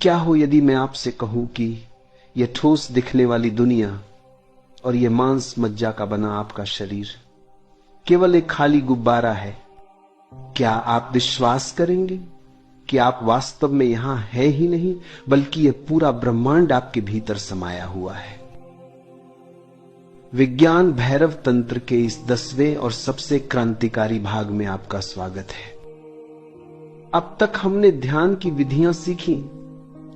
क्या हो यदि मैं आपसे कहूं कि यह ठोस दिखने वाली दुनिया और यह मांस मज्जा का बना आपका शरीर केवल एक खाली गुब्बारा है? क्या आप विश्वास करेंगे कि आप वास्तव में यहां है ही नहीं, बल्कि यह पूरा ब्रह्मांड आपके भीतर समाया हुआ है? विज्ञान भैरव तंत्र के इस 10वें और सबसे क्रांतिकारी भाग में आपका स्वागत है। अब तक हमने ध्यान की विधियां सीखी,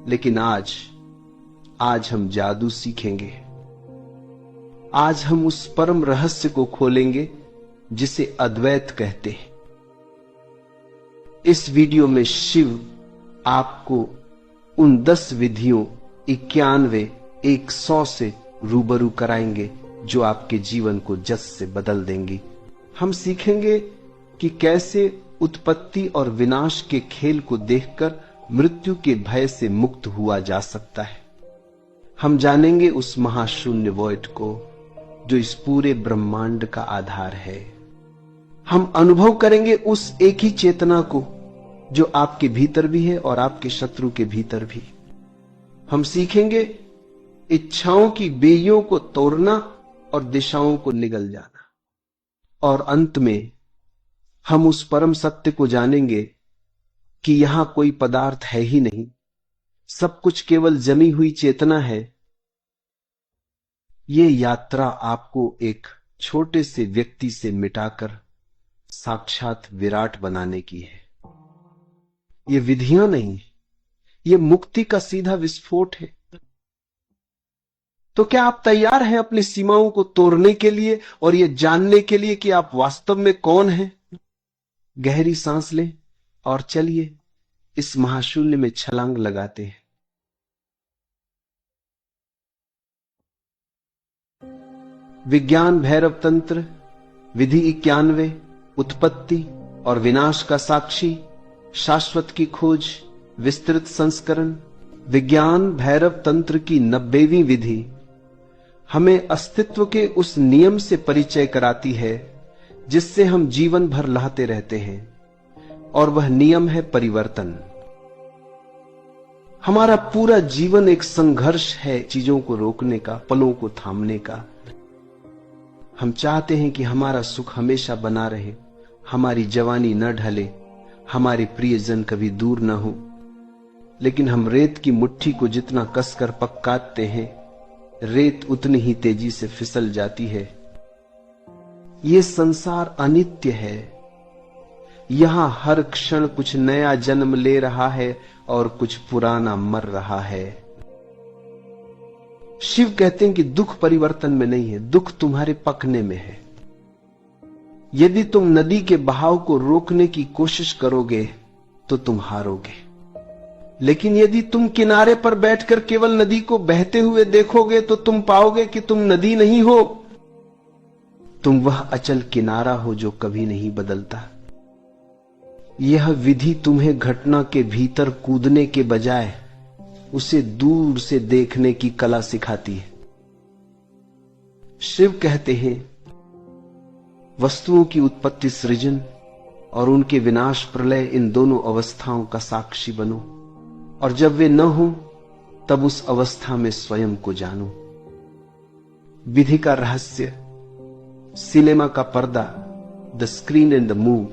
लेकिन आज हम जादू सीखेंगे। आज हम उस परम रहस्य को खोलेंगे जिसे अद्वैत कहते हैं। इस वीडियो में शिव आपको उन 10 विधियों 91, 100 से रूबरू कराएंगे जो आपके जीवन को जस से बदल देंगी। हम सीखेंगे कि कैसे उत्पत्ति और विनाश के खेल को देखकर मृत्यु के भय से मुक्त हुआ जा सकता है। हम जानेंगे उस महाशून्य वॉइड को जो इस पूरे ब्रह्मांड का आधार है। हम अनुभव करेंगे उस एक ही चेतना को जो आपके भीतर भी है और आपके शत्रु के भीतर भी। हम सीखेंगे इच्छाओं की बेइयों को तोड़ना और दिशाओं को निगल जाना। और अंत में हम उस परम सत्य को जानेंगे कि यहां कोई पदार्थ है ही नहीं, सब कुछ केवल जमी हुई चेतना है। ये यात्रा आपको एक छोटे से व्यक्ति से मिटाकर साक्षात विराट बनाने की है। ये विधियां नहीं, ये मुक्ति का सीधा विस्फोट है। तो क्या आप तैयार हैं अपनी सीमाओं को तोड़ने के लिए और यह जानने के लिए कि आप वास्तव में कौन हैं? गहरी सांस लें और चलिए इस महाशून्य में छलांग लगाते हैं। विज्ञान भैरव तंत्र विधि 91, उत्पत्ति और विनाश का साक्षी, शाश्वत की खोज, विस्तृत संस्करण। विज्ञान भैरव तंत्र की 90वीं विधि हमें अस्तित्व के उस नियम से परिचय कराती है जिससे हम जीवन भर लहते रहते हैं, और वह नियम है परिवर्तन। हमारा पूरा जीवन एक संघर्ष है चीजों को रोकने का, पलों को थामने का। हम चाहते हैं कि हमारा सुख हमेशा बना रहे, हमारी जवानी न ढले, हमारे प्रियजन कभी दूर न हो। लेकिन हम रेत की मुट्ठी को जितना कसकर पकाते हैं, रेत उतनी ही तेजी से फिसल जाती है। ये संसार अनित्य है। यहां हर क्षण कुछ नया जन्म ले रहा है और कुछ पुराना मर रहा है। शिव कहते हैं कि दुख परिवर्तन में नहीं है, दुख तुम्हारे पकने में है। यदि तुम नदी के बहाव को रोकने की कोशिश करोगे तो तुम हारोगे, लेकिन यदि तुम किनारे पर बैठकर केवल नदी को बहते हुए देखोगे तो तुम पाओगे कि तुम नदी नहीं हो, तुम वह अचल किनारा हो जो कभी नहीं बदलता। यह विधि तुम्हें घटना के भीतर कूदने के बजाय उसे दूर से देखने की कला सिखाती है। शिव कहते हैं वस्तुओं की उत्पत्ति सृजन और उनके विनाश प्रलय, इन दोनों अवस्थाओं का साक्षी बनो, और जब वे न हो तब उस अवस्था में स्वयं को जानो। विधि का रहस्य, सिनेमा का पर्दा, the screen and the move.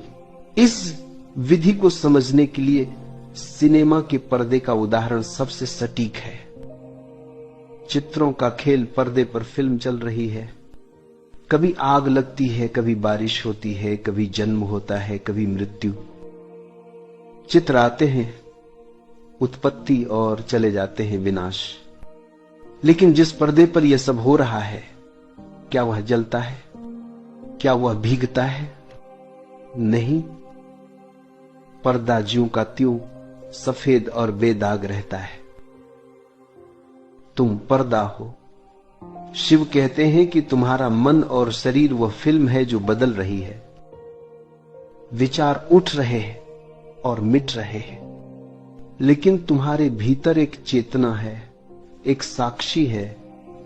इस विधि को समझने के लिए सिनेमा के पर्दे का उदाहरण सबसे सटीक है। चित्रों का खेल पर्दे पर फिल्म चल रही है। कभी आग लगती है, कभी बारिश होती है, कभी जन्म होता है, कभी मृत्यु। चित्र आते हैं उत्पत्ति और चले जाते हैं विनाश। लेकिन जिस पर्दे पर यह सब हो रहा है, क्या वह जलता है? क्या वह भीगता है? नहीं। पर्दा ज्यों का त्यों सफेद और बेदाग रहता है। तुम पर्दा हो। शिव कहते हैं कि तुम्हारा मन और शरीर वह फिल्म है जो बदल रही है। विचार उठ रहे हैं और मिट रहे हैं, लेकिन तुम्हारे भीतर एक चेतना है, एक साक्षी है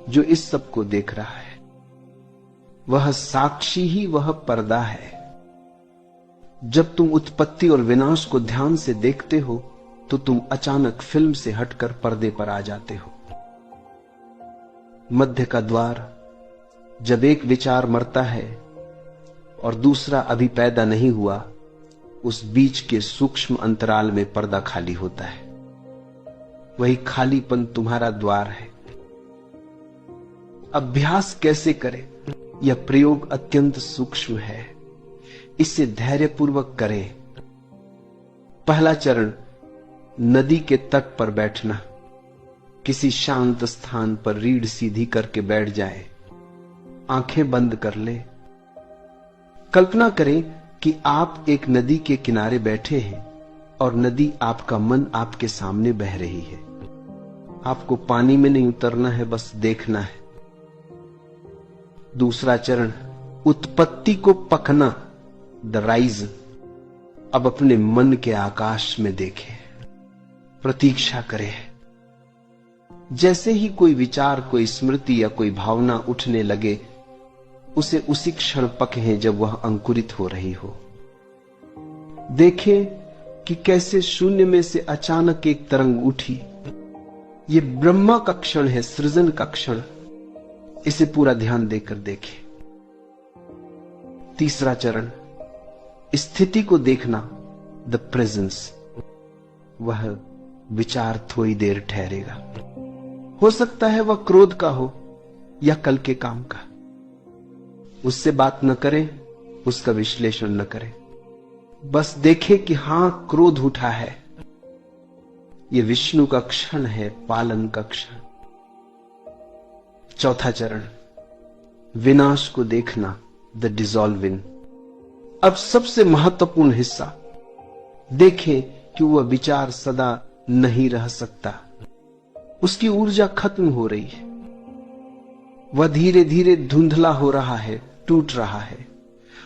जो इस सब को देख रहा है। वह साक्षी ही वह पर्दा है। जब तुम उत्पत्ति और विनाश को ध्यान से देखते हो तो तुम अचानक फिल्म से हटकर पर्दे पर आ जाते हो। मध्य का द्वार, जब एक विचार मरता है और दूसरा अभी पैदा नहीं हुआ, उस बीच के सूक्ष्म अंतराल में पर्दा खाली होता है। वही खालीपन तुम्हारा द्वार है। अभ्यास कैसे करें? यह प्रयोग अत्यंत सूक्ष्म है, इसे धैर्यपूर्वक करें। पहला चरण, नदी के तट पर बैठना। किसी शांत स्थान पर रीढ़ सीधी करके बैठ जाए, आंखें बंद कर ले। कल्पना करें कि आप एक नदी के किनारे बैठे हैं और नदी, आपका मन आपके सामने बह रही है। आपको पानी में नहीं उतरना है, बस देखना है। दूसरा चरण, उत्पत्ति को पकना, द राइज। अब अपने मन के आकाश में देखें, प्रतीक्षा करें। जैसे ही कोई विचार, कोई स्मृति या कोई भावना उठने लगे, उसे उसी क्षण पकड़ें जब वह अंकुरित हो रही हो। देखें कि कैसे शून्य में से अचानक एक तरंग उठी। ये ब्रह्मा का क्षण है, सृजन का क्षण। इसे पूरा ध्यान देकर देखें। तीसरा चरण, स्थिति को देखना, द प्रेजेंस। वह विचार थोड़ी देर ठहरेगा। हो सकता है वह क्रोध का हो या कल के काम का। उससे बात न करें, उसका विश्लेषण न करें, बस देखें कि हां, क्रोध उठा है। यह विष्णु का क्षण है, पालन का क्षण। चौथा चरण, विनाश को देखना, द डिसॉल्विंग। अब सबसे महत्वपूर्ण हिस्सा, देखें कि वह विचार सदा नहीं रह सकता। उसकी ऊर्जा खत्म हो रही है। वह धीरे धीरे धुंधला हो रहा है, टूट रहा है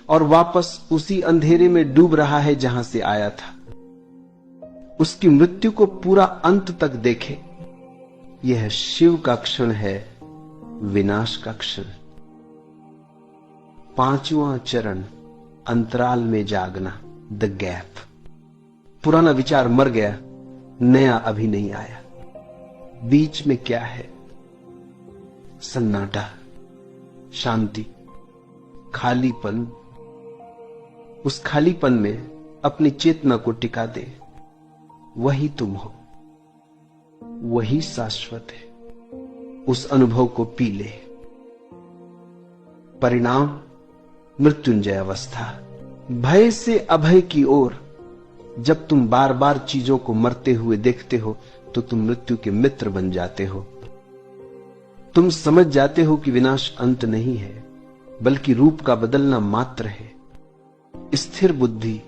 और वापस उसी अंधेरे में डूब रहा है जहां से आया था। उसकी मृत्यु को पूरा अंत तक देखें। यह शिव का क्षण है, विनाश का क्षण। पांचवां चरण, अंतराल में जागना, द गैप। पुराना विचार मर गया, नया अभी नहीं आया। बीच में क्या है? सन्नाटा, शांति, खालीपन। उस खालीपन में अपनी चेतना को टिका दे। वही तुम हो, वही शाश्वत है। उस अनुभव को पी ले। परिणाम, मृत्युंजय अवस्था, भय से अभय की ओर। जब तुम बार बार चीजों को मरते हुए देखते हो तो तुम मृत्यु के मित्र बन जाते हो। तुम समझ जाते हो कि विनाश अंत नहीं है, बल्कि रूप का बदलना मात्र है। स्थिर बुद्धि,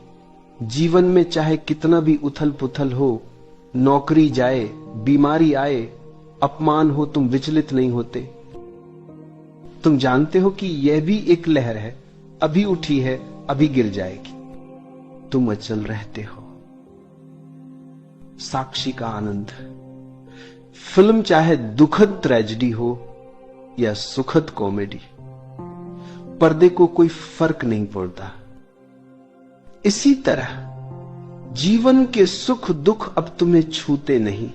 जीवन में चाहे कितना भी उथल पुथल हो, नौकरी जाए, बीमारी आए, अपमान हो, तुम विचलित नहीं होते। तुम जानते हो कि यह भी एक लहर है, अभी उठी है, अभी गिर जाएगी। तुम अचल रहते हो। साक्षी का आनंद। फिल्म चाहे दुखद ट्रेजेडी हो या सुखद कॉमेडी, पर्दे को कोई फर्क नहीं पड़ता। इसी तरह जीवन के सुख दुख अब तुम्हें छूते नहीं।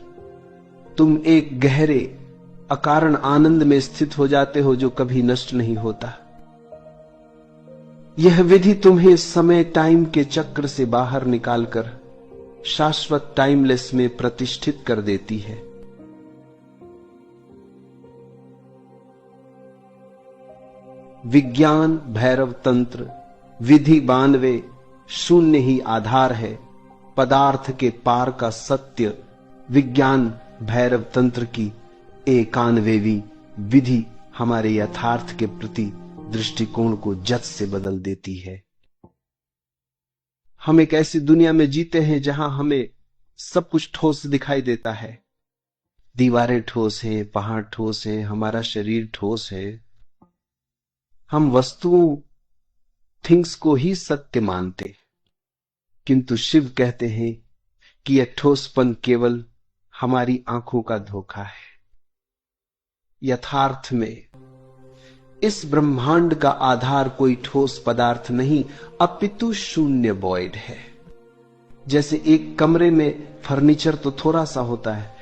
तुम एक गहरे अकारण आनंद में स्थित हो जाते हो जो कभी नष्ट नहीं होता। यह विधि तुम्हें समय टाइम के चक्र से बाहर निकालकर शाश्वत टाइमलेस में प्रतिष्ठित कर देती है। विज्ञान भैरव तंत्र, विधि 92, शून्य ही आधार है, पदार्थ के पार का सत्य। विज्ञान भैरव तंत्र की 91वीं विधि हमारे यथार्थ के प्रति दृष्टिकोण को जद से बदल देती है। हम एक ऐसी दुनिया में जीते हैं जहां हमें सब कुछ ठोस दिखाई देता है। दीवारें ठोस हैं, पहाड़ ठोस हैं, हमारा शरीर ठोस है। हम वस्तुओं, थिंग्स को ही सत्य मानते, किंतु शिव कहते हैं कि यह ठोसपन केवल हमारी आंखों का धोखा है। यथार्थ में इस ब्रह्मांड का आधार कोई ठोस पदार्थ नहीं, अपितु शून्य वॉइड है। जैसे एक कमरे में फर्नीचर तो थोड़ा सा होता है,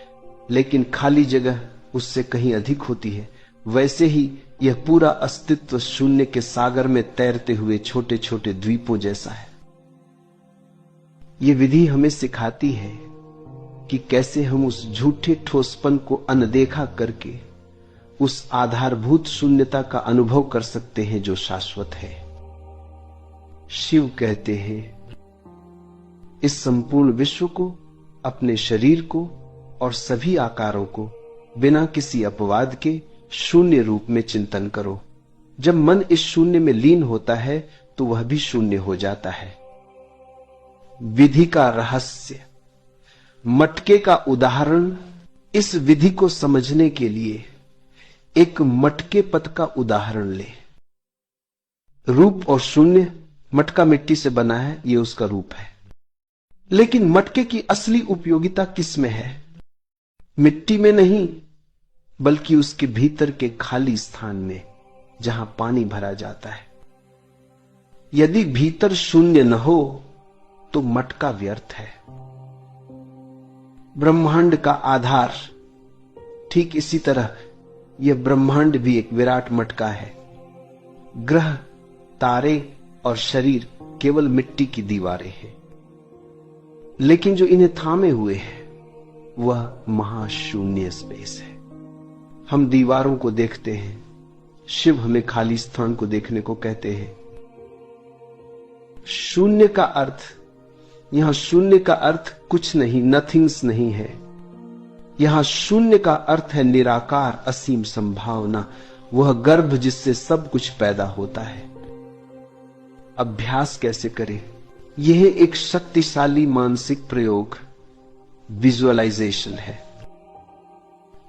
लेकिन खाली जगह उससे कहीं अधिक होती है, वैसे ही यह पूरा अस्तित्व शून्य के सागर में तैरते हुए छोटे छोटे द्वीपों जैसा है। यह विधि हमें सिखाती है कि कैसे हम उस झूठे ठोसपन को अनदेखा करके उस आधारभूत शून्यता का अनुभव कर सकते हैं जो शाश्वत है। शिव कहते हैं, इस संपूर्ण विश्व को, अपने शरीर को और सभी आकारों को बिना किसी अपवाद के शून्य रूप में चिंतन करो। जब मन इस शून्य में लीन होता है तो वह भी शून्य हो जाता है। विधि का रहस्य। मटके का उदाहरण। इस विधि को समझने के लिए एक मटके पद का उदाहरण ले। रूप और शून्य। मटका मिट्टी से बना है, यह उसका रूप है, लेकिन मटके की असली उपयोगिता किस में है? मिट्टी में नहीं, बल्कि उसके भीतर के खाली स्थान में, जहां पानी भरा जाता है। यदि भीतर शून्य न हो तो मटका व्यर्थ है। ब्रह्मांड का आधार। ठीक इसी तरह यह ब्रह्मांड भी एक विराट मटका है। ग्रह, तारे और शरीर केवल मिट्टी की दीवारें हैं, लेकिन जो इन्हें थामे हुए है वह महाशून्य स्पेस है। हम दीवारों को देखते हैं, शिव हमें खाली स्थान को देखने को कहते हैं। शून्य का अर्थ, यहां शून्य का अर्थ कुछ नहीं, नथिंग्स नहीं है। यहां शून्य का अर्थ है निराकार, असीम संभावना, वह गर्भ जिससे सब कुछ पैदा होता है। अभ्यास कैसे करें? यह एक शक्तिशाली मानसिक प्रयोग विजुअलाइजेशन है।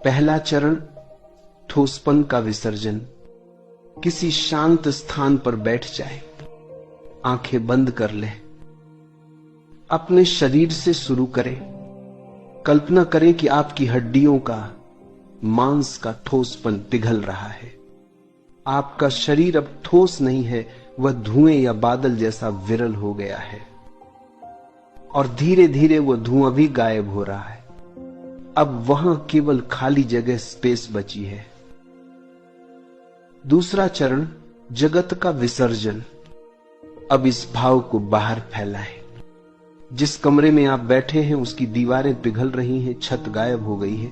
पहला चरण ठोसपन का विसर्जन। किसी शांत स्थान पर बैठ जाए, आंखें बंद कर ले, अपने शरीर से शुरू करें। कल्पना करें कि आपकी हड्डियों का, मांस का ठोसपन पिघल रहा है। आपका शरीर अब ठोस नहीं है, वह धुएं या बादल जैसा विरल हो गया है, और धीरे धीरे वह धुआं भी गायब हो रहा है। अब वहां केवल खाली जगह, स्पेस बची है। दूसरा चरण जगत का विसर्जन। अब इस भाव को बाहर फैलाएं। जिस कमरे में आप बैठे हैं उसकी दीवारें पिघल रही हैं, छत गायब हो गई है।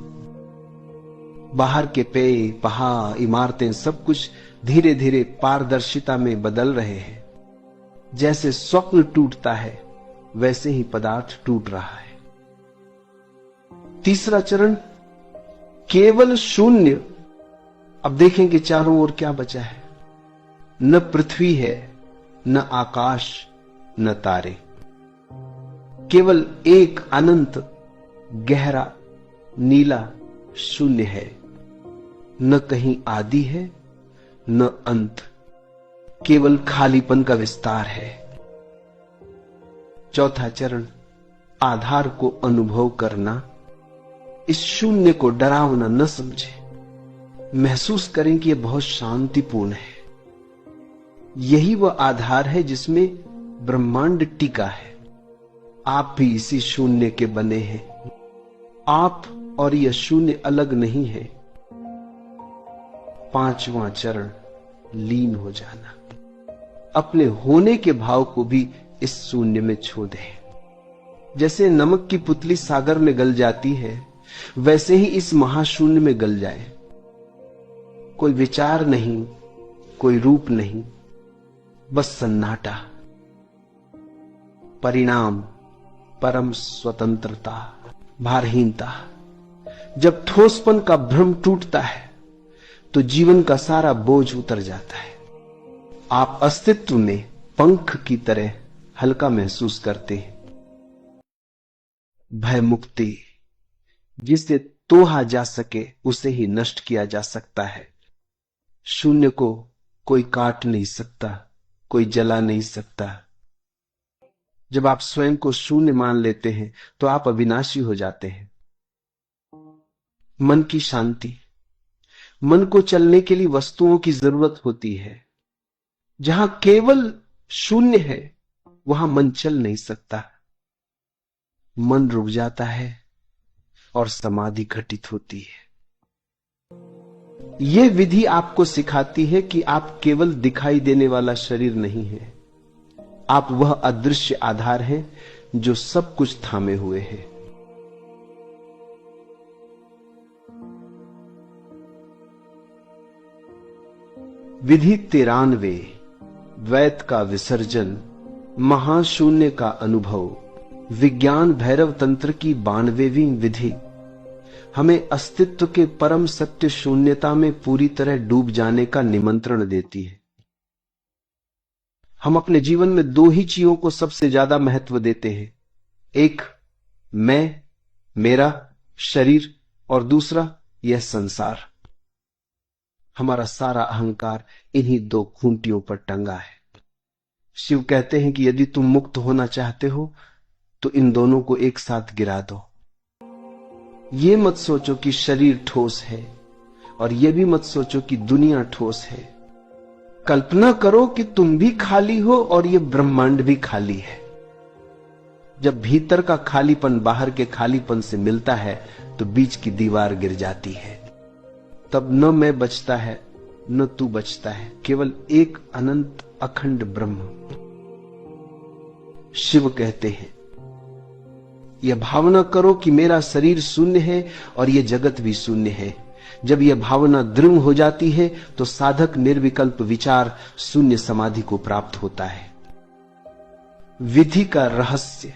बाहर के पेय, पहाड़, इमारतें, सब कुछ धीरे धीरे पारदर्शिता में बदल रहे हैं। जैसे स्वप्न टूटता है वैसे ही पदार्थ टूट रहा है। तीसरा चरण केवल शून्य। अब देखें कि चारों ओर क्या बचा है। न पृथ्वी है, न आकाश, न तारे। केवल एक अनंत, गहरा, नीला शून्य है। न कहीं आदि है, न अंत, केवल खालीपन का विस्तार है। चौथा चरण आधार को अनुभव करना। इस शून्य को डरावना न समझे, महसूस करें कि यह बहुत शांतिपूर्ण है। यही वह आधार है जिसमें ब्रह्मांड टिका है। आप भी इसी शून्य के बने हैं। आप और यह शून्य अलग नहीं है। पांचवां चरण लीन हो जाना। अपने होने के भाव को भी इस शून्य में छो दें। जैसे नमक की पुतली सागर में गल जाती है, वैसे ही इस महाशून्य में गल जाए। कोई विचार नहीं, कोई रूप नहीं, बस सन्नाटा। परिणाम परम स्वतंत्रता, भारहीनता। जब ठोसपन का भ्रम टूटता है तो जीवन का सारा बोझ उतर जाता है। आप अस्तित्व में पंख की तरह हल्का महसूस करते हैं। भय मुक्ति। जिसे तोहा जा सके उसे ही नष्ट किया जा सकता है। शून्य को कोई काट नहीं सकता, कोई जला नहीं सकता। जब आप स्वयं को शून्य मान लेते हैं तो आप अविनाशी हो जाते हैं। मन की शांति। मन को चलने के लिए वस्तुओं की जरूरत होती है। जहां केवल शून्य है वहां मन चल नहीं सकता। मन रुक जाता है और समाधि घटित होती है। यह विधि आपको सिखाती है कि आप केवल दिखाई देने वाला शरीर नहीं है, आप वह अदृश्य आधार हैं जो सब कुछ थामे हुए हैं। विधि 93, द्वैत का विसर्जन, महाशून्य का अनुभव, विज्ञान भैरव तंत्र की 92वीं विधि हमें अस्तित्व के परम सत्य शून्यता में पूरी तरह डूब जाने का निमंत्रण देती है। हम अपने जीवन में दो ही चीजों को सबसे ज्यादा महत्व देते हैं, एक मैं, मेरा शरीर, और दूसरा यह संसार। हमारा सारा अहंकार इन्हीं दो खूंटियों पर टंगा है। शिव कहते हैं कि यदि तुम मुक्त होना चाहते हो तो इन दोनों को एक साथ गिरा दो। ये मत सोचो कि शरीर ठोस है और यह भी मत सोचो कि दुनिया ठोस है। कल्पना करो कि तुम भी खाली हो और यह ब्रह्मांड भी खाली है। जब भीतर का खालीपन बाहर के खालीपन से मिलता है तो बीच की दीवार गिर जाती है। तब न मैं बचता है न तू बचता है, केवल एक अनंत अखंड ब्रह्म। शिव कहते हैं यह भावना करो कि मेरा शरीर शून्य है और यह जगत भी शून्य है। जब यह भावना दृढ़ हो जाती है तो साधक निर्विकल्प विचार शून्य समाधि को प्राप्त होता है। विधि का रहस्य,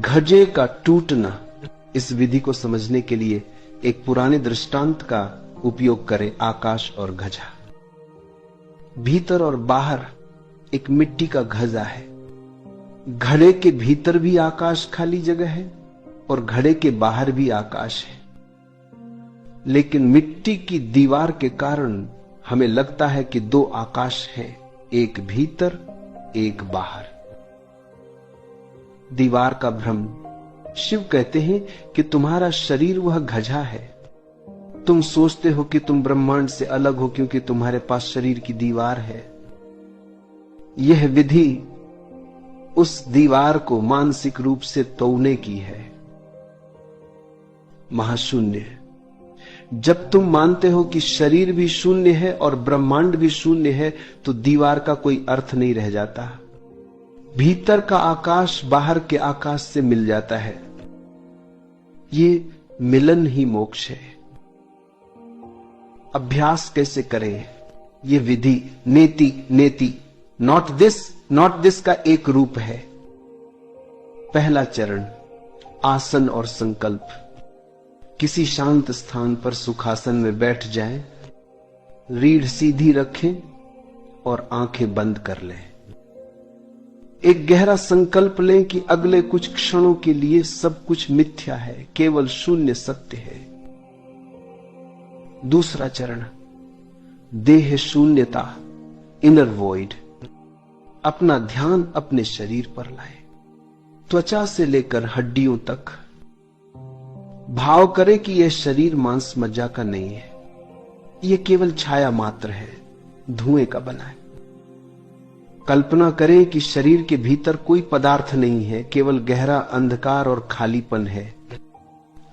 घजे का टूटना। इस विधि को समझने के लिए एक पुराने दृष्टांत का उपयोग करें, आकाश और घजा। भीतर और बाहर एक मिट्टी का घजा है। घड़े के भीतर भी आकाश खाली जगह है और घड़े के बाहर भी आकाश है, लेकिन मिट्टी की दीवार के कारण हमें लगता है कि दो आकाश हैं, एक भीतर एक बाहर। दीवार का भ्रम। शिव कहते हैं कि तुम्हारा शरीर वह घजा है। तुम सोचते हो कि तुम ब्रह्मांड से अलग हो क्योंकि तुम्हारे पास शरीर की दीवार है। यह विधि उस दीवार को मानसिक रूप से तोड़ने की है। महाशून्य। जब तुम मानते हो कि शरीर भी शून्य है और ब्रह्मांड भी शून्य है तो दीवार का कोई अर्थ नहीं रह जाता। भीतर का आकाश बाहर के आकाश से मिल जाता है। ये मिलन ही मोक्ष है। अभ्यास कैसे करें? ये विधि नेति नॉट दिस का एक रूप है। पहला चरण आसन और संकल्प। किसी शांत स्थान पर सुखासन में बैठ जाएं, रीढ़ सीधी रखें और आंखें बंद कर लें। एक गहरा संकल्प लें कि अगले कुछ क्षणों के लिए सब कुछ मिथ्या है, केवल शून्य सत्य है। दूसरा चरण देह शून्यता, इनर वॉइड। अपना ध्यान अपने शरीर पर लाएं, त्वचा से लेकर हड्डियों तक। भाव करें कि यह शरीर मांस मज्जा का नहीं है, यह केवल छाया मात्र है, धुएं का बना है। कल्पना करें कि शरीर के भीतर कोई पदार्थ नहीं है, केवल गहरा अंधकार और खालीपन है।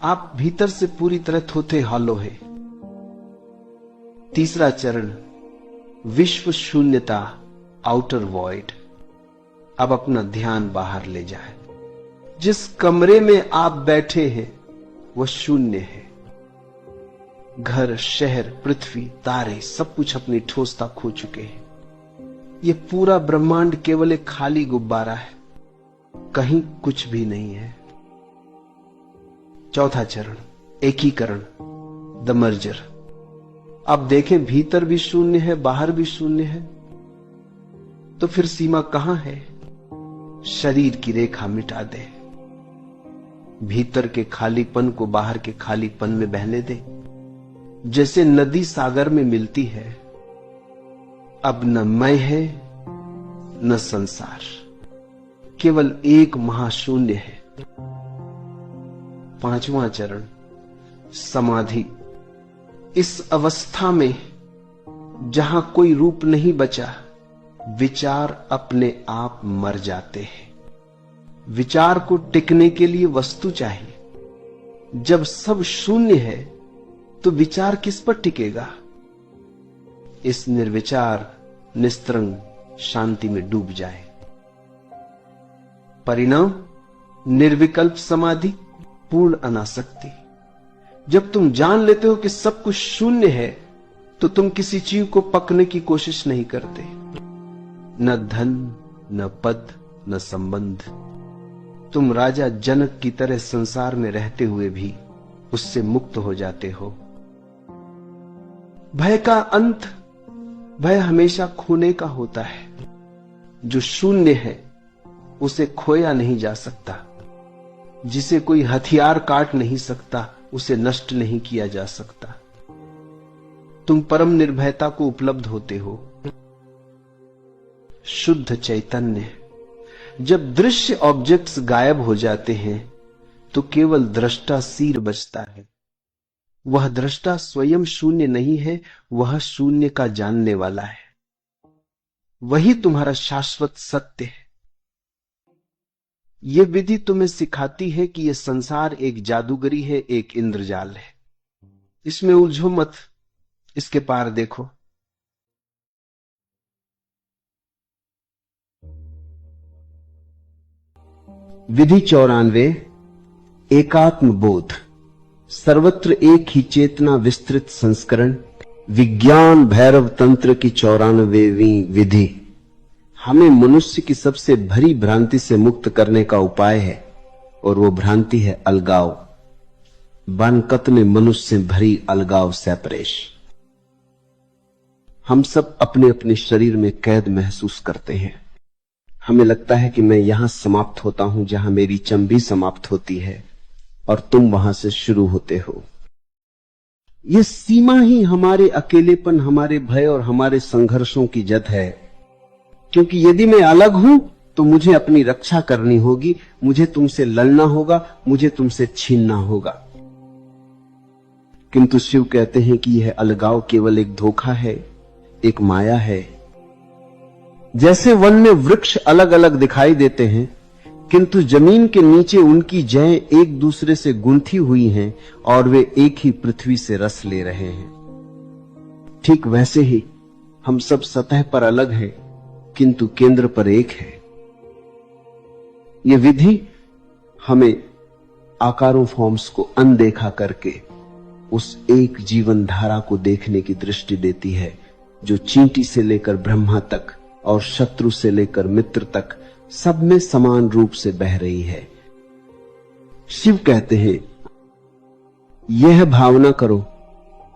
आप भीतर से पूरी तरह थोथे हॉलो है। तीसरा चरण विश्व शून्यता, आउटर वॉइड। अब अपना ध्यान बाहर ले जाए। जिस कमरे में आप बैठे हैं वह शून्य है। घर, शहर, पृथ्वी, तारे सब कुछ अपनी ठोसता खो चुके हैं। यह पूरा ब्रह्मांड केवल एक खाली गुब्बारा है, कहीं कुछ भी नहीं है। चौथा चरण एकीकरण, द मर्जर। अब देखें भीतर भी शून्य है, बाहर भी शून्य है, तो फिर सीमा कहां है? शरीर की रेखा मिटा दे। भीतर के खालीपन को बाहर के खालीपन में बहने दे, जैसे नदी सागर में मिलती है। अब न मैं है न संसार, केवल एक महाशून्य है। पांचवां चरण समाधि। इस अवस्था में जहां कोई रूप नहीं बचा, विचार अपने आप मर जाते हैं। विचार को टिकने के लिए वस्तु चाहिए। जब सब शून्य है तो विचार किस पर टिकेगा? इस निर्विचार निस्त्रंग शांति में डूब जाए। परिणाम निर्विकल्प समाधि, पूर्ण अनासक्ति। जब तुम जान लेते हो कि सब कुछ शून्य है तो तुम किसी चीज को पकने की कोशिश नहीं करते। न धन, न पद, न संबंध। तुम राजा जनक की तरह संसार में रहते हुए भी उससे मुक्त हो जाते हो। भय का अंत, भय हमेशा खोने का होता है। जो शून्य है उसे खोया नहीं जा सकता। जिसे कोई हथियार काट नहीं सकता उसे नष्ट नहीं किया जा सकता। तुम परम निर्भयता को उपलब्ध होते हो। शुद्ध चैतन्य। जब दृश्य ऑब्जेक्ट्स गायब हो जाते हैं तो केवल दृष्टा सिर बचता है। वह दृष्टा स्वयं शून्य नहीं है, वह शून्य का जानने वाला है। वही तुम्हारा शाश्वत सत्य है। यह विधि तुम्हें सिखाती है कि यह संसार एक जादूगरी है, एक इंद्रजाल है। इसमें उलझो मत, इसके पार देखो। विधि 94। एकात्म बोध। सर्वत्र एक ही चेतना विस्तृत संस्करण। विज्ञान भैरव तंत्र की 94वीं विधि हमें मनुष्य की सबसे भरी भ्रांति से मुक्त करने का उपाय है, और वो भ्रांति है अलगाव। बनकत में मनुष्य से भरी अलगाव, सेपरेशन। हम सब अपने अपने शरीर में कैद महसूस करते हैं। हमें लगता है कि मैं यहां समाप्त होता हूं जहां मेरी चंबी समाप्त होती है और तुम वहां से शुरू होते हो। यह सीमा ही हमारे अकेलेपन, हमारे भय और हमारे संघर्षों की जद है। क्योंकि यदि मैं अलग हूं तो मुझे अपनी रक्षा करनी होगी, मुझे तुमसे लड़ना होगा, मुझे तुमसे छीनना होगा। किंतु शिव कहते हैं कि यह अलगाव केवल एक धोखा है, एक माया है। जैसे वन में वृक्ष अलग अलग दिखाई देते हैं किंतु जमीन के नीचे उनकी जड़ें एक दूसरे से गुंथी हुई हैं और वे एक ही पृथ्वी से रस ले रहे हैं। ठीक वैसे ही हम सब सतह पर अलग हैं किंतु केंद्र पर एक है। यह विधि हमें आकारों, फॉर्म्स को अनदेखा करके उस एक जीवन धारा को देखने की दृष्टि देती है जो चींटी से लेकर ब्रह्मा तक और शत्रु से लेकर मित्र तक सब में समान रूप से बह रही है। शिव कहते हैं, यह भावना करो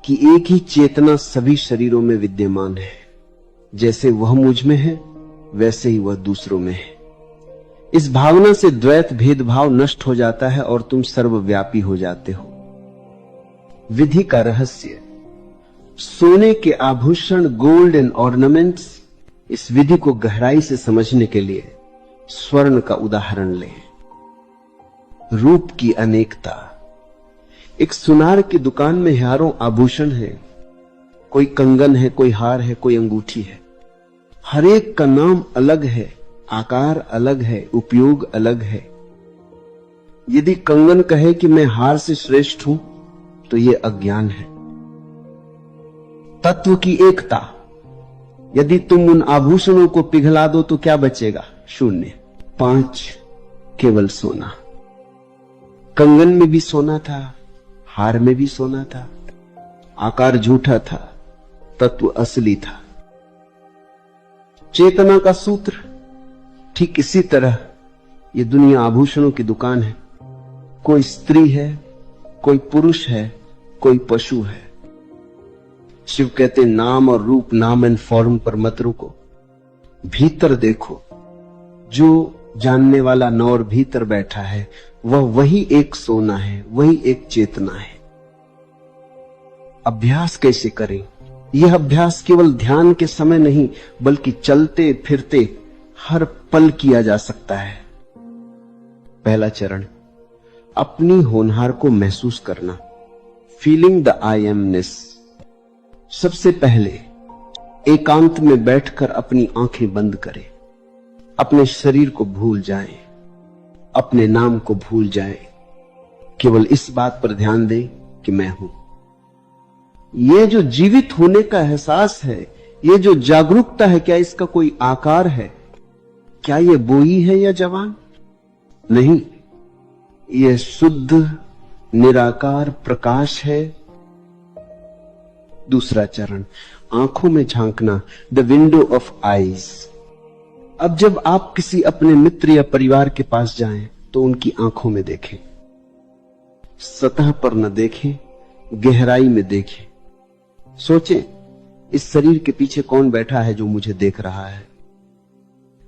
कि एक ही चेतना सभी शरीरों में विद्यमान है। जैसे वह मुझ में है वैसे ही वह दूसरों में है। इस भावना से द्वैत भेदभाव नष्ट हो जाता है और तुम सर्वव्यापी हो जाते हो। विधि का रहस्य। सोने के आभूषण, गोल्ड एंड ऑर्नामेंट्स। इस विधि को गहराई से समझने के लिए स्वर्ण का उदाहरण लें। रूप की अनेकता। एक सुनार की दुकान में हजारों आभूषण है, कोई कंगन है, कोई हार है, कोई अंगूठी है। हर एक का नाम अलग है, आकार अलग है, उपयोग अलग है। यदि कंगन कहे कि मैं हार से श्रेष्ठ हूं तो यह अज्ञान है। तत्व की एकता। यदि तुम उन आभूषणों को पिघला दो तो क्या बचेगा? शून्य। 5 केवल सोना। कंगन में भी सोना था, हार में भी सोना था, आकार झूठा था, तत्व असली था। चेतना का सूत्र। ठीक इसी तरह ये दुनिया आभूषणों की दुकान है। कोई स्त्री है, कोई पुरुष है, कोई पशु है। शिव कहते नाम और रूप, नाम एंड फॉर्म पर मत रुको, भीतर देखो। जो जानने वाला नौर भीतर बैठा है वह वही एक सोना है, वही एक चेतना है। अभ्यास कैसे करें? यह अभ्यास केवल ध्यान के समय नहीं बल्कि चलते फिरते हर पल किया जा सकता है। पहला चरण, अपनी होनहार को महसूस करना। Feeling the I MNIST. सबसे पहले एकांत में बैठकर अपनी आंखें बंद करें, अपने शरीर को भूल जाएं। अपने नाम को भूल जाएं, केवल इस बात पर ध्यान दें कि मैं हूं। यह जो जीवित होने का एहसास है, यह जो जागरूकता है, क्या इसका कोई आकार है? क्या यह बोई है या जवान? नहीं, यह शुद्ध निराकार प्रकाश है। दूसरा चरण, आंखों में झांकना, द विंडो ऑफ आईज। अब जब आप किसी अपने मित्र या परिवार के पास जाएं तो उनकी आंखों में देखें, सतह पर न देखें, गहराई में देखें। सोचें, इस शरीर के पीछे कौन बैठा है जो मुझे देख रहा है?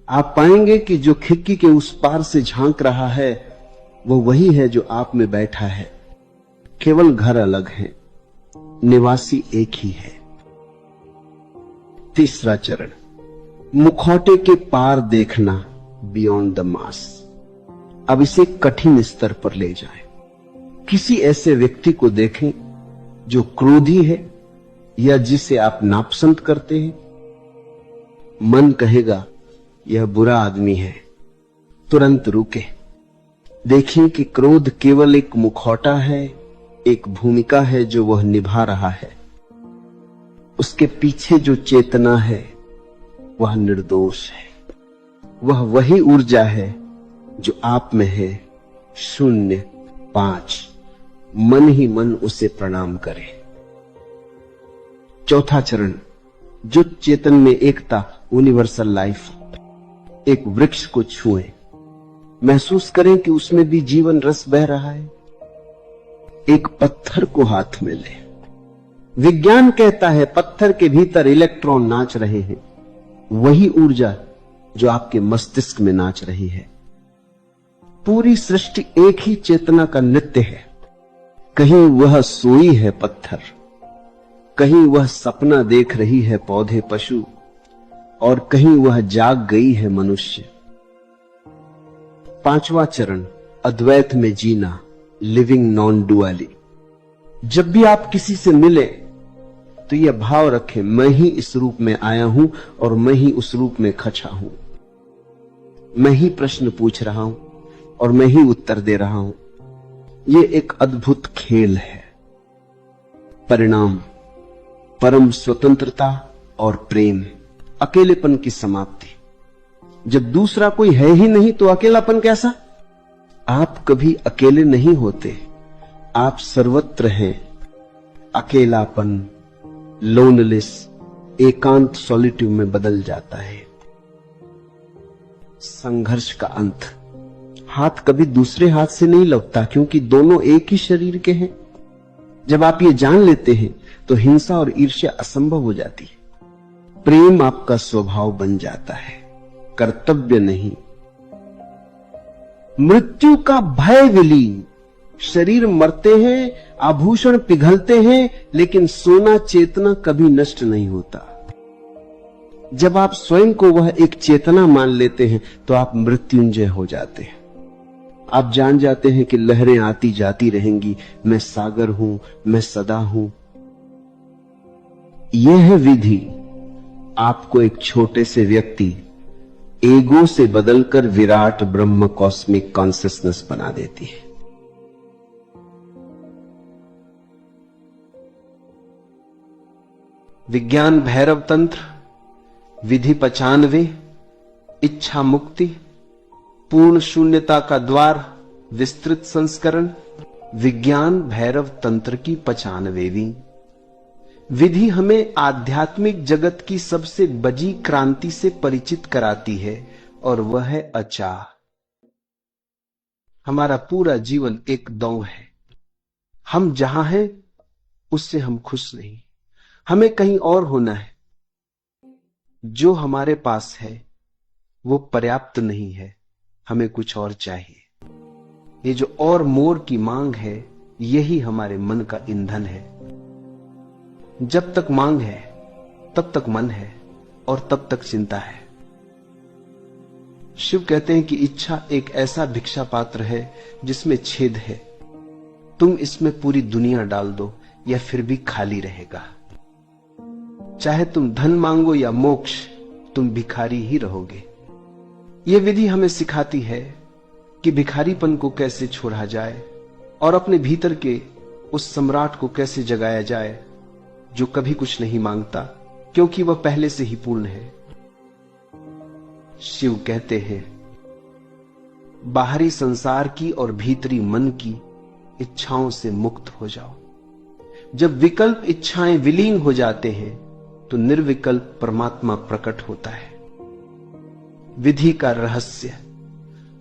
आप पाएंगे कि जो खिड़की के उस पार से झांक रहा है वो वही है जो आप में बैठा है। केवल घर अलग है, निवासी एक ही है। तीसरा चरण, मुखौटे के पार देखना, बियॉन्ड द मास्क। अब इसे कठिन स्तर पर ले जाएं। किसी ऐसे व्यक्ति को देखें जो क्रोधी है या जिसे आप नापसंद करते हैं। मन कहेगा यह बुरा आदमी है, तुरंत रुके। देखें कि क्रोध केवल एक मुखौटा है, एक भूमिका है जो वह निभा रहा है। उसके पीछे जो चेतना है वह निर्दोष है। वह वही ऊर्जा है जो आप में है। 0-5 मन ही मन उसे प्रणाम करे। चौथा चरण, जो चेतन में एकता, यूनिवर्सल लाइफ। एक वृक्ष को छुएं, महसूस करें कि उसमें भी जीवन रस बह रहा है। एक पत्थर को हाथ में लें। विज्ञान कहता है पत्थर के भीतर इलेक्ट्रॉन नाच रहे हैं, वही ऊर्जा जो आपके मस्तिष्क में नाच रही है। पूरी सृष्टि एक ही चेतना का नृत्य है। कहीं वह सोई है पत्थर, कहीं वह सपना देख रही है पौधे पशु, और कहीं वह जाग गई है मनुष्य। पांचवा चरण, अद्वैत में जीना, लिविंग नॉन डुअली। जब भी आप किसी से मिले तो यह भाव रखें, मैं ही इस रूप में आया हूं और मैं ही उस रूप में खचा हूं। मैं ही प्रश्न पूछ रहा हूं और मैं ही उत्तर दे रहा हूं। यह एक अद्भुत खेल है। परिणाम, परम स्वतंत्रता और प्रेम, अकेलेपन की समाप्ति। जब दूसरा कोई है ही नहीं तो अकेलापन कैसा? आप कभी अकेले नहीं होते, आप सर्वत्र हैं। अकेलापन, लोनलेस, एकांत, सॉलिट्यूड में बदल जाता है। संघर्ष का अंत, हाथ कभी दूसरे हाथ से नहीं लगता क्योंकि दोनों एक ही शरीर के हैं। जब आप ये जान लेते हैं तो हिंसा और ईर्ष्या असंभव हो जाती है। प्रेम आपका स्वभाव बन जाता है, कर्तव्य नहीं। मृत्यु का भय विलीन। शरीर मरते हैं, आभूषण पिघलते हैं, लेकिन सोना चेतना कभी नष्ट नहीं होता। जब आप स्वयं को वह एक चेतना मान लेते हैं तो आप मृत्युंजय हो जाते हैं। आप जान जाते हैं कि लहरें आती जाती रहेंगी, मैं सागर हूं, मैं सदा हूं। यह है विधि आपको एक छोटे से व्यक्ति, ईगो से बदलकर विराट ब्रह्म कॉस्मिक कॉन्सियसनेस बना देती है। विज्ञान भैरव तंत्र, विधि 95, इच्छा मुक्ति, पूर्ण शून्यता का द्वार, विस्तृत संस्करण। विज्ञान भैरव तंत्र की 95वीं विधि हमें आध्यात्मिक जगत की सबसे बड़ी क्रांति से परिचित कराती है, और वह है अचाह। हमारा पूरा जीवन एक दौड़ है। हम जहां हैं उससे हम खुश नहीं, हमें कहीं और होना है। जो हमारे पास है वो पर्याप्त नहीं है, हमें कुछ और चाहिए। ये जो और मोर की मांग है, यही हमारे मन का ईंधन है। जब तक मांग है तब तक मन है, और तब तक चिंता है। शिव कहते हैं कि इच्छा एक ऐसा भिक्षा पात्र है जिसमें छेद है। तुम इसमें पूरी दुनिया डाल दो, यह फिर भी खाली रहेगा। चाहे तुम धन मांगो या मोक्ष, तुम भिखारी ही रहोगे। यह विधि हमें सिखाती है कि भिखारीपन को कैसे छोड़ा जाए और अपने भीतर के उस सम्राट को कैसे जगाया जाए जो कभी कुछ नहीं मांगता, क्योंकि वह पहले से ही पूर्ण है। शिव कहते हैं, बाहरी संसार की और भीतरी मन की इच्छाओं से मुक्त हो जाओ। जब विकल्प इच्छाएं विलीन हो जाते हैं तो निर्विकल्प परमात्मा प्रकट होता है। विधि का रहस्य,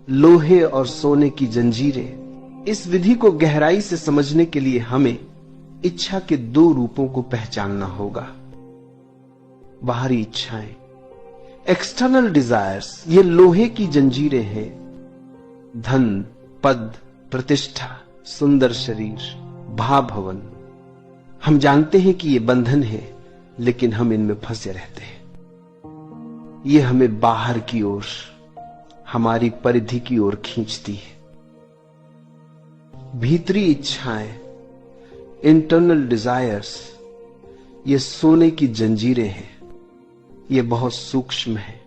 लोहे और सोने की जंजीरें। इस विधि को गहराई से समझने के लिए हमें इच्छा के दो रूपों को पहचानना होगा। बाहरी इच्छाएं, एक्सटर्नल डिजायर्स, ये लोहे की जंजीरें हैं। धन, पद, प्रतिष्ठा, सुंदर शरीर, भाभवन। हम जानते हैं कि ये बंधन है, लेकिन हम इनमें फंसे रहते हैं। ये हमें बाहर की ओर, हमारी परिधि की ओर खींचती है। भीतरी इच्छाएं, इंटरनल डिजायर्स, ये सोने की जंजीरें हैं। ये बहुत सूक्ष्म है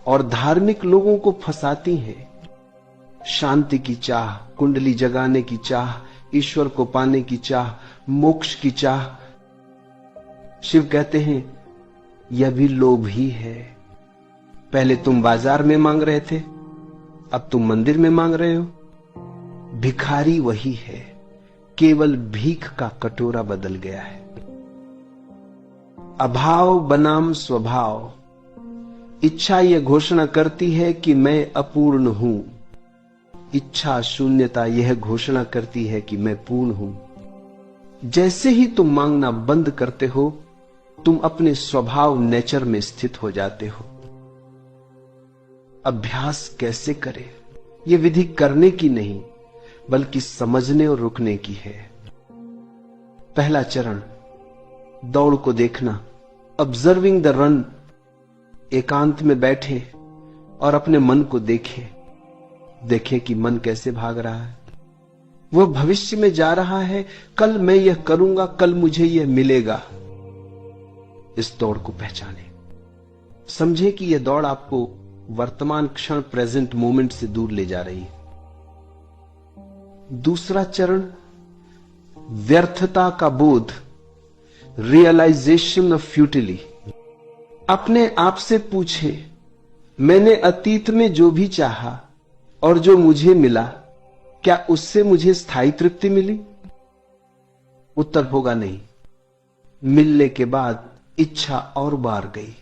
और धार्मिक लोगों को फंसाती हैं। शांति की चाह, कुंडली जगाने की चाह, ईश्वर को पाने की चाह, मोक्ष की चाह। शिव कहते हैं, यह भी लोभ ही है। पहले तुम बाजार में मांग रहे थे, अब तुम मंदिर में मांग रहे हो। भिखारी वही है, केवल भीख का कटोरा बदल गया है। अभाव बनाम स्वभाव। इच्छा यह घोषणा करती है कि मैं अपूर्ण हूं। इच्छा शून्यता यह घोषणा करती है कि मैं पूर्ण हूं। जैसे ही तुम मांगना बंद करते हो, तुम अपने स्वभाव नेचर में स्थित हो जाते हो। अभ्यास कैसे करें? यह विधि करने की नहीं, बल्कि समझने और रुकने की है। पहला चरण, दौड़ को देखना, ऑब्जर्विंग द रन। एकांत में बैठे और अपने मन को देखें कि मन कैसे भाग रहा है। वह भविष्य में जा रहा है, कल मैं यह करूंगा, कल मुझे यह मिलेगा। इस दौड़ को पहचाने, समझे कि यह दौड़ आपको वर्तमान क्षण, प्रेजेंट मोमेंट से दूर ले जा रही है। दूसरा चरण, व्यर्थता का बोध, रियलाइजेशन ऑफ फ्यूटिली। अपने आप से पूछे, मैंने अतीत में जो भी चाहा और जो मुझे मिला, क्या उससे मुझे स्थायी तृप्ति मिली? उत्तर होगा नहीं। मिलने के बाद इच्छा और बार गई।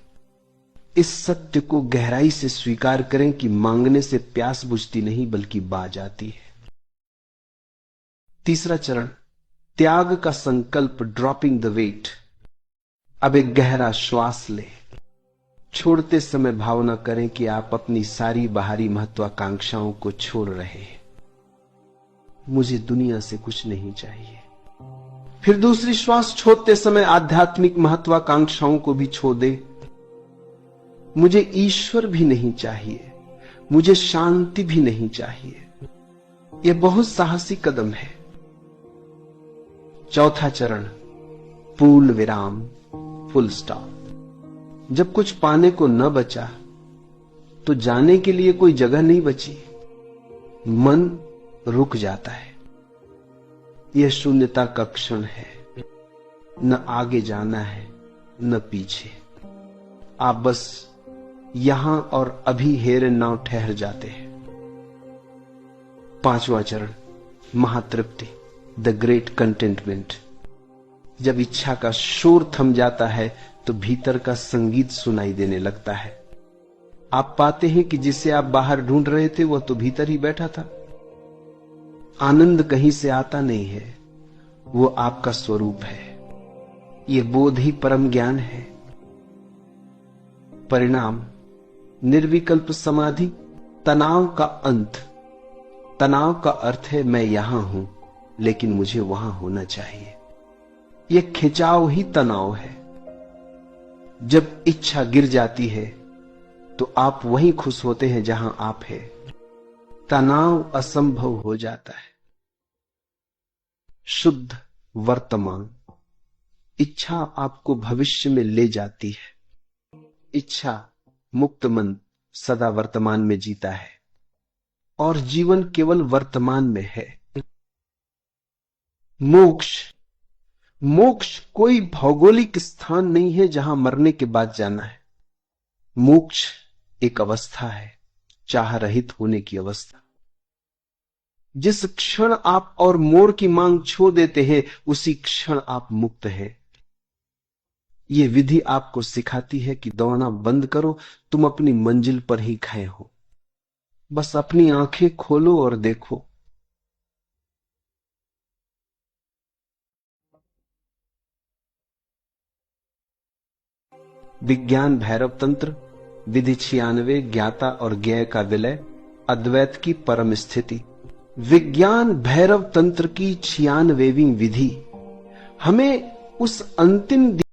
इस सत्य को गहराई से स्वीकार करें कि मांगने से प्यास बुझती नहीं, बल्कि बा जाती है। तीसरा चरण, त्याग का संकल्प, ड्रॉपिंग द वेट। अब एक गहरा श्वास ले। छोड़ते समय भावना करें कि आप अपनी सारी बाहरी महत्वाकांक्षाओं को छोड़ रहे हैं। मुझे दुनिया से कुछ नहीं चाहिए। फिर दूसरी श्वास छोड़ते समय आध्यात्मिक महत्वाकांक्षाओं को भी छोड़ दे। मुझे ईश्वर भी नहीं चाहिए, मुझे शांति भी नहीं चाहिए। यह बहुत साहसी कदम है। चौथा चरण, पूर्ण विराम, फुल स्टॉप। जब कुछ पाने को न बचा तो जाने के लिए कोई जगह नहीं बची। मन रुक जाता है। यह शून्यता का क्षण है। न आगे जाना है, न पीछे। आप बस यहां और अभी हेर नाव ठहर जाते हैं। पांचवा चरण, महातृप्ति, द ग्रेट कंटेंटमेंट। जब इच्छा का शोर थम जाता है तो भीतर का संगीत सुनाई देने लगता है। आप पाते हैं कि जिसे आप बाहर ढूंढ रहे थे वह तो भीतर ही बैठा था। आनंद कहीं से आता नहीं है, वो आपका स्वरूप है। यह बोध ही परम ज्ञान है। परिणाम, निर्विकल्प समाधि, तनाव का अंत। तनाव का अर्थ है मैं यहां हूं, लेकिन मुझे वहां होना चाहिए। यह खिंचाव ही तनाव है। जब इच्छा गिर जाती है तो आप वहीं खुश होते हैं जहां आप हैं। तनाव असंभव हो जाता है। शुद्ध वर्तमान। इच्छा आपको भविष्य में ले जाती है। इच्छा मुक्त मन सदा वर्तमान में जीता है। और जीवन केवल वर्तमान में है। मोक्ष मोक्ष कोई भौगोलिक स्थान नहीं है जहां मरने के बाद जाना है। मोक्ष एक अवस्था है, चाह रहित होने की अवस्था। जिस क्षण आप और मोर की मांग छोड़ देते हैं उसी क्षण आप मुक्त हैं। यह विधि आपको सिखाती है कि दौड़ना बंद करो, तुम अपनी मंजिल पर ही खड़े हो। बस अपनी आंखें खोलो और देखो। विज्ञान भैरव तंत्र, विधि 96, ज्ञाता और ज्ञेय का विलय, अद्वैत की परम स्थिति। विज्ञान भैरव तंत्र की 96वीं विधि हमें उस अंतिम